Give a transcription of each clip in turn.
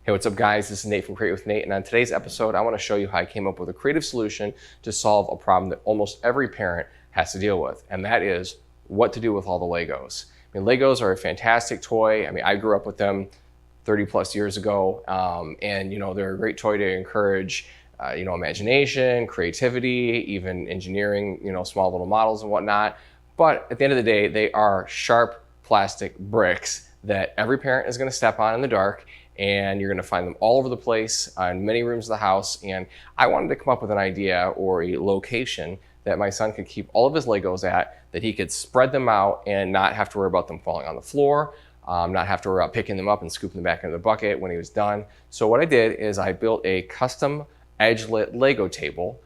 Hey, what's up guys? This is Nate from Create with Nate, and on today's episode, I want to show you how I came up with a creative solution to solve a problem that almost every parent has to deal with, and that is what to do with all the Legos. I mean, Legos are a fantastic toy. I mean, I grew up with them 30 plus years ago, and they're a great toy to encourage imagination, creativity, even engineering, small little models and whatnot. But at the end of the day, they are sharp plastic bricks that every parent is going to step on in the dark, and you're going to find them all over the place in many rooms of the house. And I wanted to come up with an idea or a location that my son could keep all of his Legos at, that he could spread them out and not have to worry about them falling on the floor, not have to worry about picking them up and scooping them back into the bucket when he was done. So what I did is I built a custom edge-lit Lego table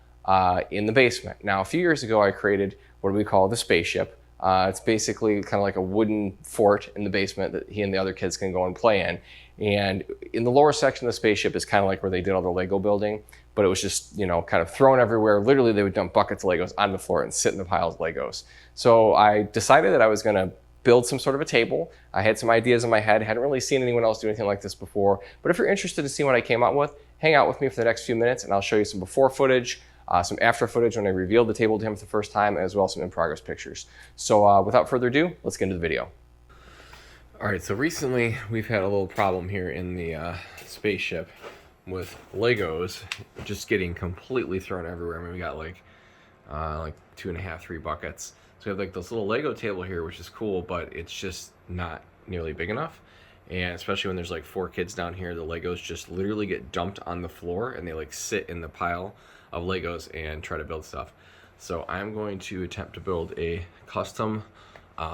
in the basement. Now, a few years ago, I created what we call the spaceship. It's basically kind of like a wooden fort in the basement that he and the other kids can go and play in. And in the lower section of the spaceship is kind of like where they did all their Lego building, but it was just, kind of thrown everywhere. Literally, they would dump buckets of Legos on the floor and sit in the piles of Legos. So I decided that I was gonna build some sort of a table. I had some ideas in my head, hadn't really seen anyone else do anything like this before. But if you're interested to see what I came up with, hang out with me for the next few minutes and I'll show you some before footage, some after footage when I revealed the table to him for the first time, as well as some in-progress pictures. So without further ado, let's get into the video. All right, so recently we've had a little problem here in the spaceship with Legos just getting completely thrown everywhere. I mean, we got like 2.5, 3 buckets. So we have like this little Lego table here, which is cool, but it's just not nearly big enough. And especially when there's like 4 kids down here, the Legos just literally get dumped on the floor and they like sit in the pile of Legos and try to build stuff. So I'm going to attempt to build a custom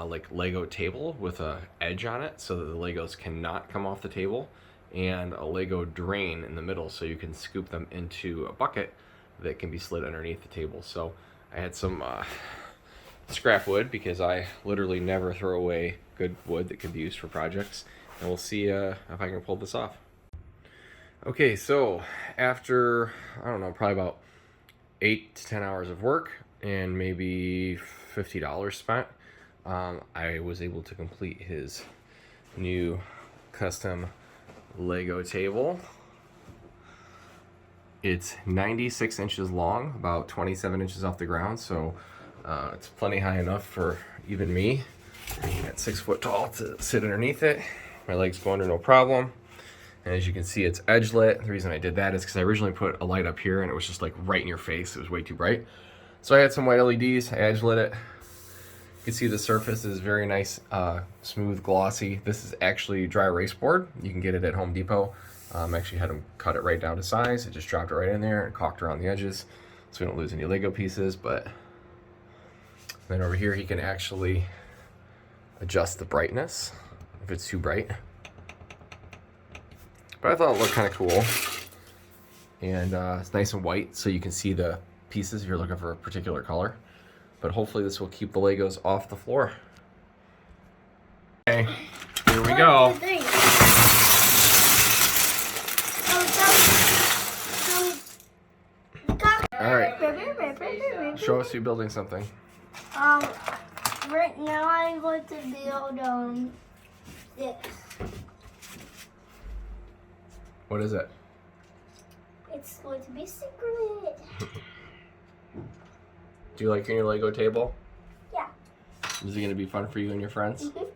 like Lego table with a edge on it so that the Legos cannot come off the table, and a Lego drain in the middle so you can scoop them into a bucket that can be slid underneath the table. So I had some scrap wood, because I literally never throw away good wood that could be used for projects, and we'll see if I can pull this off. Okay, so after, I don't know, probably about 8 to 10 hours of work and maybe $50 spent, I was able to complete his new custom Lego table. It's 96 inches long, about 27 inches off the ground, so it's plenty high enough for even me at 6 foot tall to sit underneath it. My legs go under no problem. And as you can see, it's edge lit. The reason I did that is because I originally put a light up here and it was just like right in your face. It was way too bright. So I had some white LEDs, I edge lit it. You can see the surface is very nice, smooth, glossy. This is actually dry erase board. You can get it at Home Depot. Actually had them cut it right down to size. It just dropped it right in there and caulked around the edges so we don't lose any Lego pieces. But then over here, he can actually adjust the brightness if it's too bright. But I thought it looked kind of cool. And it's nice and white so you can see the pieces if you're looking for a particular color. But hopefully this will keep the Legos off the floor. Okay, here we go. All right, show us you building something. Right now I'm going to build this. What is it? It's going to be secret. Do you like your Lego table? Yeah. Is it going to be fun for you and your friends? Mm-hmm.